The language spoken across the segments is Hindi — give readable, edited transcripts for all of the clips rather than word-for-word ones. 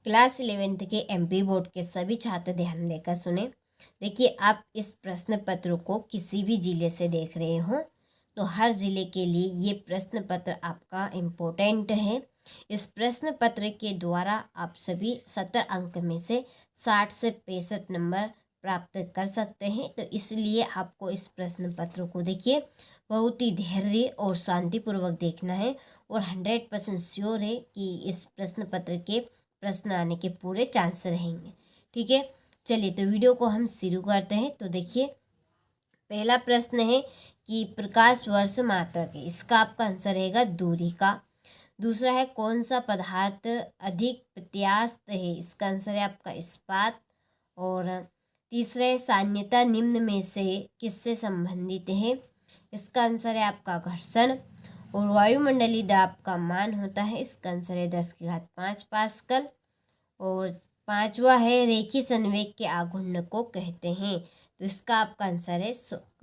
क्लास 11th के एमपी बोर्ड के सभी छात्र ध्यान देकर सुने। देखिए, आप इस प्रश्न पत्र को किसी भी जिले से देख रहे हो तो हर जिले के लिए ये प्रश्न पत्र आपका इम्पोर्टेंट है। इस प्रश्न पत्र के द्वारा आप सभी 70 अंक में से 60 से 65 नंबर प्राप्त कर सकते हैं। तो इसलिए आपको इस प्रश्न पत्र को देखिए बहुत ही धैर्य और शांतिपूर्वक देखना है और 100% श्योर है कि इस प्रश्न पत्र के प्रश्न आने के पूरे चांस रहेंगे। ठीक है, चलिए तो वीडियो को हम शुरू करते हैं। तो देखिए, पहला प्रश्न है कि प्रकाश वर्ष मात्रक है, इसका आपका आंसर रहेगा दूरी का। दूसरा है कौन सा पदार्थ अधिक प्रत्यास्थ है, इसका आंसर है आपका इस्पात। और तीसरा है साम्यता निम्न में से किससे संबंधित है, इसका आंसर है आपका घर्षण। और वायुमंडलीय दाब का मान होता है, इसका आंसर है 10⁵ पास्कल। और पांचवा है रेखीय संवेग के आघूर्ण को कहते हैं, तो इसका आपका आंसर है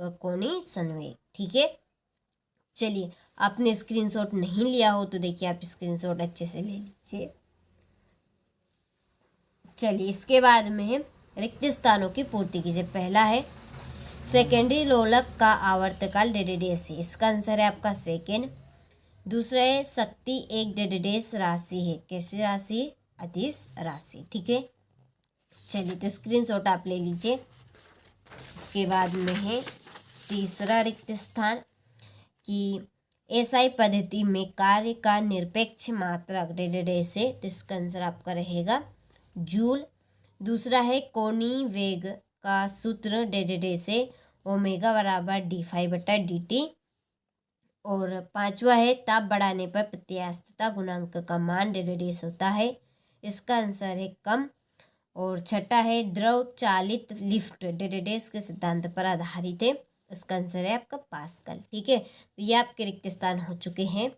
कोणीय संवेग। ठीक है, चलिए आपने स्क्रीनशॉट नहीं लिया हो तो देखिए आप स्क्रीनशॉट अच्छे से ले लीजिए। चलिए इसके बाद में रिक्त स्थानों की पूर्ति कीजिए। पहला है सेकेंडरी लोलक का आवर्तकाल डेडेडेस है, इसका आंसर है आपका सेकेंड। दूसरा है शक्ति एक डेडेडेस राशि है, कैसी राशि, अदिश राशि। ठीक है, चलिए तो स्क्रीनशॉट आप ले लीजिए। इसके बाद में है तीसरा रिक्त स्थान कि एसआई पद्धति में कार्य का निरपेक्ष मात्रक डेडेडेस है, तो इसका आंसर आपका रहेगा जूल। दूसरा है कोणीय वेग का सूत्र डेडेडेस है, ओमेगा बराबर d⁵/dt। और पांचवा है ताप बढ़ाने पर प्रत्यास्थता गुणांक का मान डेडेडेस होता है, इसका आंसर है कम। और छठा है द्रव चालित लिफ्ट डेडेडेस के सिद्धांत पर आधारित है, इसका आंसर है आपका पास्कल। ठीक है, तो ये आपके रिक्त स्थान हो चुके हैं।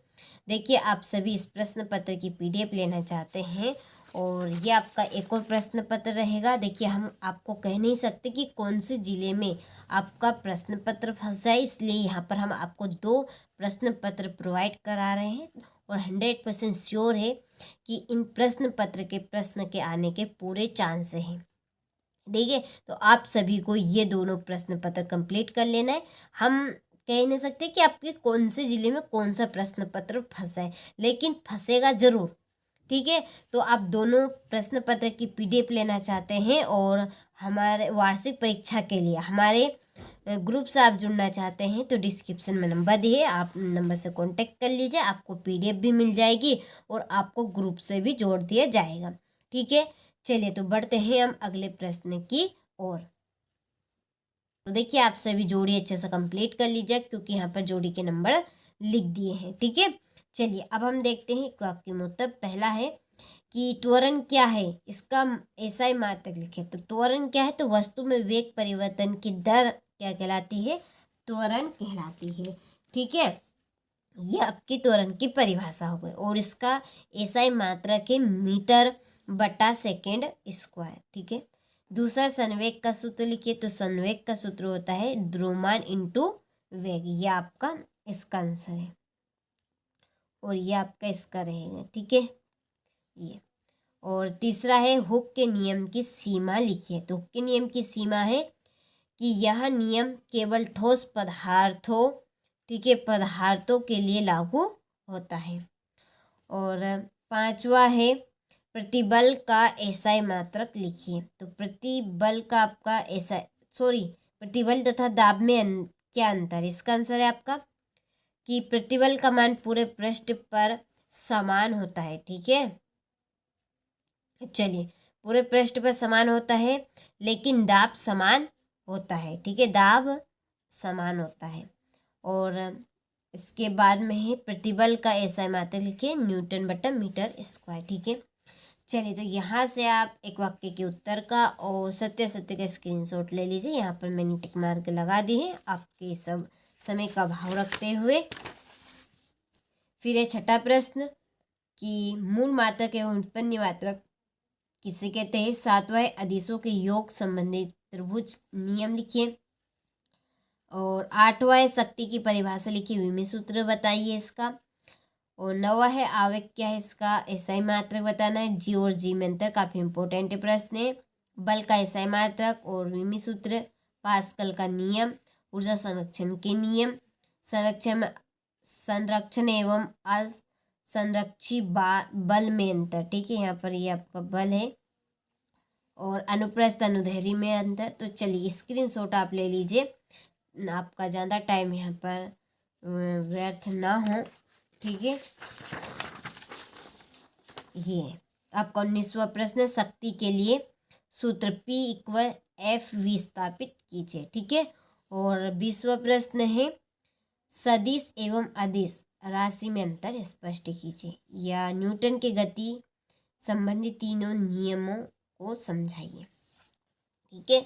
देखिए, आप सभी इस प्रश्न पत्र की पीडीएफ लेना चाहते हैं और ये आपका एक और प्रश्न पत्र रहेगा। देखिए, हम आपको कह नहीं सकते कि कौन से ज़िले में आपका प्रश्न पत्र फंस जाए, इसलिए यहाँ पर हम आपको 2 प्रश्न पत्र प्रोवाइड करा रहे हैं और 100% श्योर है कि इन प्रश्न पत्र के प्रश्न के आने के पूरे चांस हैं। ठीक है, तो आप सभी को ये दोनों प्रश्न पत्र कंप्लीट कर लेना है। हम कह नहीं सकते कि आपके कौन से ज़िले में कौन सा प्रश्न पत्र फंस जाए, लेकिन फंसेगा ज़रूर। ठीक है, तो आप दोनों प्रश्न पत्र की पीडीएफ लेना चाहते हैं और हमारे वार्षिक परीक्षा के लिए हमारे ग्रुप से आप जुड़ना चाहते हैं तो डिस्क्रिप्शन में नंबर दिए, आप नंबर से कांटेक्ट कर लीजिए, आपको पीडीएफ भी मिल जाएगी और आपको ग्रुप से भी जोड़ दिया जाएगा। ठीक है, चलिए तो बढ़ते हैं हम अगले प्रश्न की ओर। तो देखिए, आप सभी जोड़ी अच्छे से कंप्लीट कर लीजिए क्योंकि यहाँ पर जोड़ी के नंबर लिख दिए हैं। ठीक है, चलिए अब हम देखते हैं वाक्य में उत्तर। पहला है कि त्वरण क्या है, इसका एसआई मात्रक लिखे। तो त्वरण क्या है, तो वस्तु में वेग परिवर्तन की दर क्या कहलाती है, त्वरण कहलाती है। ठीक है, ये आपकी त्वरण की परिभाषा हो गई और इसका एसआई मात्रक है मीटर/सेकेंड स्क्वायर। ठीक है, दूसरा संवेग का सूत्र लिखिए। तो संवेग का सूत्र होता है द्रव्यमान इंटू वेग, ये आपका इसका आंसर है और ये आपका इसका रहेगा। ठीक है, ये। और तीसरा है हुक के नियम की सीमा लिखिए। तो हुक के नियम की सीमा है कि यह नियम केवल ठोस पदार्थों, ठीक है, पदार्थों के लिए लागू होता है। और पांचवा है प्रतिबल का एसआई मात्रक लिखिए। तो प्रतिबल का आपका प्रतिबल तथा दाब में क्या अंतर, इसका आंसर है आपका कि प्रतिबल का मान पूरे पृष्ठ पर समान होता है। ठीक है, चलिए पूरे पृष्ठ पर समान होता है लेकिन दाब समान होता है। ठीक है, दाब समान होता है। और इसके बाद में है प्रतिबल का एसआई मात्रक लिखिए N/मीटर²। ठीक है, चलिए तो यहाँ से आप एक वाक्य के उत्तर का और सत्य का स्क्रीनशॉट ले लीजिए। यहाँ पर मैंने टिक मार्क लगा दी है आपके सब समय का भाव रखते हुए। फिर है छठा प्रश्न कि मूल मात्रक एवं उत्पन्न मात्रक किसे कहते हैं। सातवां है अदिशों के योग संबंधित त्रिभुज नियम लिखिए। और आठवां है शक्ति की परिभाषा लिखिए, विमीय सूत्र बताइए इसका। और 9वां है आवेग क्या है इसका एसआई मात्रक बताना है। जी और जी में अंतर काफी इंपॉर्टेंट प्रश्न है। बल का एसआई मात्रक और विमी सूत्र, पास्कल का नियम, ऊर्जा संरक्षण के नियम, संरक्षण एवं असंरक्षी बल में अंतर। ठीक है, यहाँ पर ये आपका बल है। और अनुप्रस्थ अनुदैर्ध्य में अंतर। तो चलिए स्क्रीनशॉट आप ले लीजिए, आपका ज़्यादा टाइम यहाँ पर व्यर्थ ना हो। ठीक है, ये आपका 19वां प्रश्न है, शक्ति के लिए सूत्र P=F स्थापित कीजिए। ठीक है, और 20वां प्रश्न है, सदिश एवं अदिश राशि में अंतर स्पष्ट कीजिए, या न्यूटन के गति संबंधी तीनों नियमों को समझाइए। ठीक है,